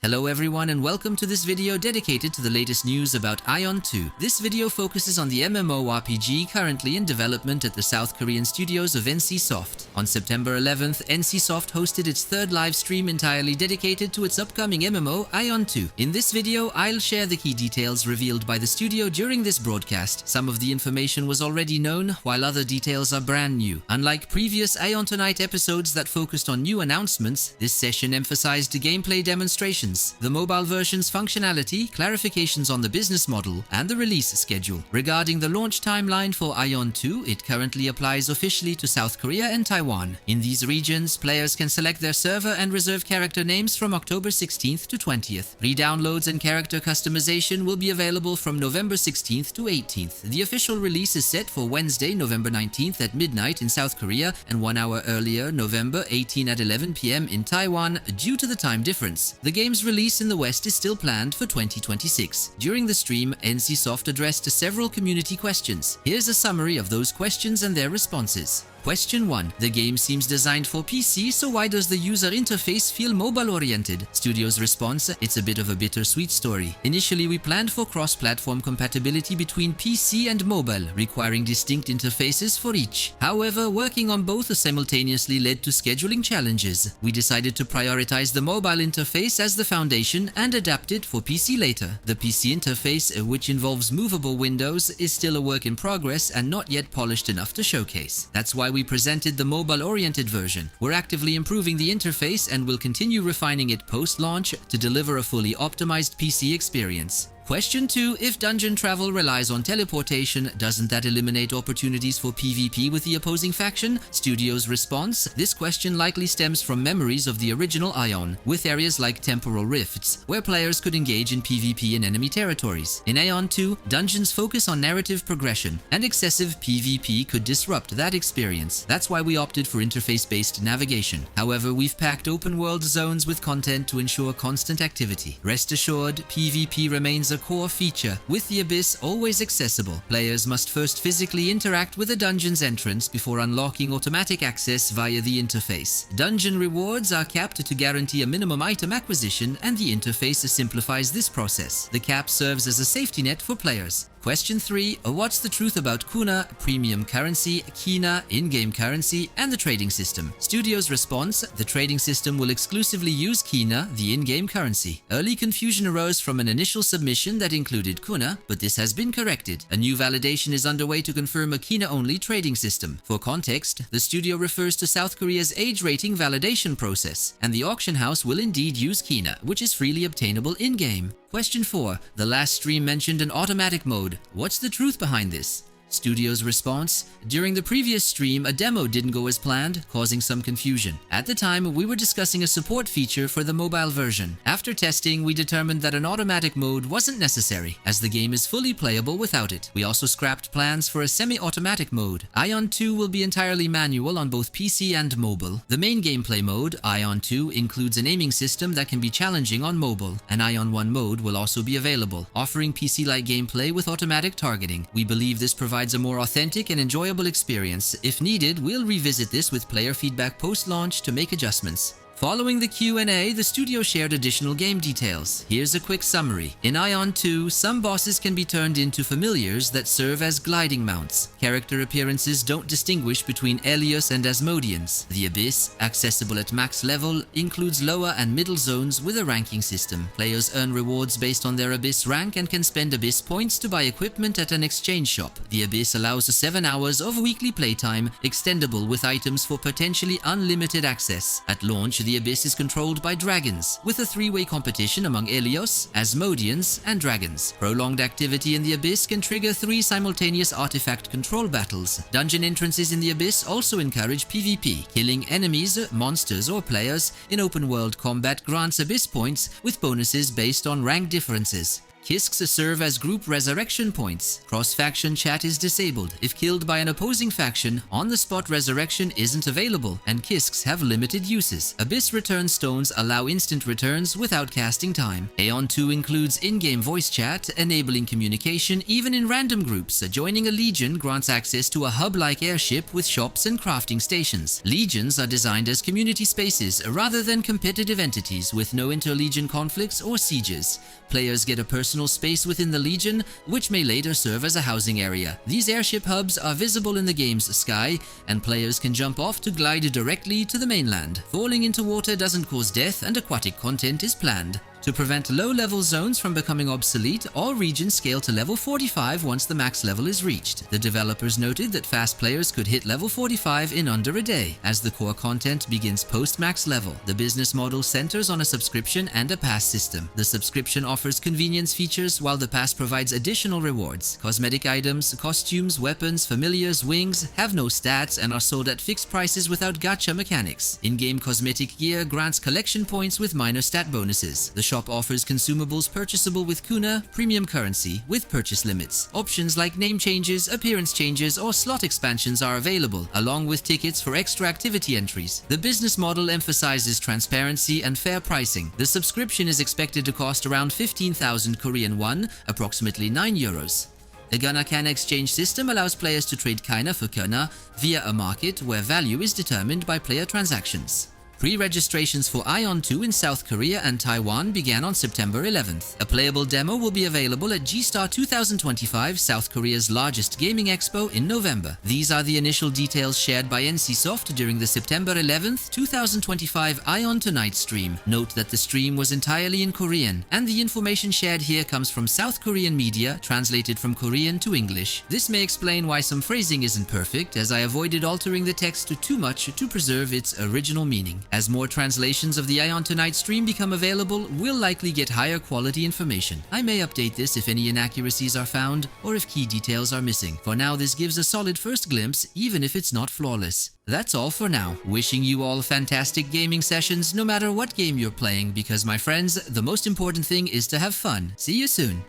Hello everyone and welcome to this video dedicated to the latest news about AION 2. This video focuses on the MMORPG currently in development at the South Korean studios of NCSoft. On September 11th, NCSoft hosted its third live stream entirely dedicated to its upcoming MMO, AION 2. In this video, I'll share the key details revealed by the studio during this broadcast. Some of the information was already known, while other details are brand new. Unlike previous AION Tonight episodes that focused on new announcements, this session emphasized gameplay demonstrations, the mobile version's functionality, clarifications on the business model, and the release schedule. Regarding the launch timeline for AION 2, it currently applies officially to South Korea and Taiwan. In these regions, players can select their server and reserve character names from October 16th to 20th. Re-downloads and character customization will be available from November 16th to 18th. The official release is set for Wednesday, November 19th at midnight in South Korea and 1 hour earlier, November 18 at 11 p.m. in Taiwan due to the time difference. The game's release in the West is still planned for 2026. During the stream, NCSoft addressed several community questions. Here's a summary of those questions and their responses. Question 1. The game seems designed for PC, so why does the user interface feel mobile-oriented? Studio's response: it's a bit of a bittersweet story. Initially, we planned for cross-platform compatibility between PC and mobile, requiring distinct interfaces for each. However, working on both simultaneously led to scheduling challenges. We decided to prioritize the mobile interface as the foundation and adapt it for PC later. The PC interface, which involves movable windows, is still a work in progress and not yet polished enough to showcase. That's why we presented the mobile-oriented version. We're actively improving the interface and will continue refining it post-launch to deliver a fully optimized PC experience. Question 2. If dungeon travel relies on teleportation, doesn't that eliminate opportunities for PvP with the opposing faction? Studio's response: this question likely stems from memories of the original AION, with areas like temporal rifts, where players could engage in PvP in enemy territories. In AION 2, dungeons focus on narrative progression, and excessive PvP could disrupt that experience. That's why we opted for interface-based navigation. However, we've packed open-world zones with content to ensure constant activity. Rest assured, PvP remains a core feature, with the Abyss always accessible. Players must first physically interact with a dungeon's entrance before unlocking automatic access via the interface. Dungeon rewards are capped to guarantee a minimum item acquisition, and the interface simplifies this process. The cap serves as a safety net for players. Question 3. What's the truth about Kuna, premium currency, Kina, in-game currency, and the trading system? Studio's response: the trading system will exclusively use Kina, the in-game currency. Early confusion arose from an initial submission that included Kuna, but this has been corrected. A new validation is underway to confirm a Kina-only trading system. For context, the studio refers to South Korea's age rating validation process, and the auction house will indeed use Kina, which is freely obtainable in-game. Question 4. The last stream mentioned an automatic mode. What's the truth behind this? Studio's response: during the previous stream, a demo didn't go as planned, causing some confusion. At the time, we were discussing a support feature for the mobile version. After testing, we determined that an automatic mode wasn't necessary, as the game is fully playable without it. We also scrapped plans for a semi-automatic mode. AION 2 will be entirely manual on both PC and mobile. The main gameplay mode, AION 2, includes an aiming system that can be challenging on mobile. An AION 1 mode will also be available, offering PC-like gameplay with automatic targeting. We believe this provides a more authentic and enjoyable experience. If needed, we'll revisit this with player feedback post-launch to make adjustments. Following the Q&A, the studio shared additional game details. Here's a quick summary. In AION 2, some bosses can be turned into familiars that serve as gliding mounts. Character appearances don't distinguish between Elios and Asmodeans. The Abyss, accessible at max level, includes lower and middle zones with a ranking system. Players earn rewards based on their Abyss rank and can spend Abyss points to buy equipment at an exchange shop. The Abyss allows 7 hours of weekly playtime, extendable with items for potentially unlimited access. At launch, the Abyss is controlled by dragons, with a 3-way competition among Elios, Asmodeans, and dragons. Prolonged activity in the Abyss can trigger 3 simultaneous artifact control battles. Dungeon entrances in the Abyss also encourage PvP. Killing enemies, monsters, or players in open-world combat grants Abyss points with bonuses based on rank differences. Kisks serve as group resurrection points. Cross-faction chat is disabled. If killed by an opposing faction, on-the-spot resurrection isn't available, and Kisks have limited uses. Abyss Return Stones allow instant returns without casting time. AION 2 includes in-game voice chat, enabling communication even in random groups. Joining a legion grants access to a hub-like airship with shops and crafting stations. Legions are designed as community spaces rather than competitive entities with no inter-legion conflicts or sieges. Players get a personal space within the Legion, which may later serve as a housing area. These airship hubs are visible in the game's sky, and players can jump off to glide directly to the mainland. Falling into water doesn't cause death, and aquatic content is planned. To prevent low-level zones from becoming obsolete, all regions scale to level 45 once the max level is reached. The developers noted that fast players could hit level 45 in under a day, as the core content begins post-max level. The business model centers on a subscription and a pass system. The subscription offers convenience features, while the pass provides additional rewards. Cosmetic items, costumes, weapons, familiars, wings have no stats and are sold at fixed prices without gacha mechanics. In-game cosmetic gear grants collection points with minor stat bonuses. The shop offers consumables purchasable with Kuna, premium currency, with purchase limits. Options like name changes, appearance changes, or slot expansions are available, along with tickets for extra activity entries. The business model emphasizes transparency and fair pricing. The subscription is expected to cost around 15,000 Korean won, approximately €9. The Ganakan exchange system allows players to trade Kaina for Kuna via a market where value is determined by player transactions. Pre-registrations for AION 2 in South Korea and Taiwan began on September 11th. A playable demo will be available at G-Star 2025, South Korea's largest gaming expo, in November. These are the initial details shared by NCSoft during the September 11th, 2025 AION Tonight stream. Note that the stream was entirely in Korean, and the information shared here comes from South Korean media, translated from Korean to English. This may explain why some phrasing isn't perfect, as I avoided altering the text too much to preserve its original meaning. As more translations of the AION Tonight stream become available, we'll likely get higher quality information. I may update this if any inaccuracies are found or if key details are missing. For now, this gives a solid first glimpse, even if it's not flawless. That's all for now. Wishing you all fantastic gaming sessions no matter what game you're playing, because my friends, the most important thing is to have fun. See you soon!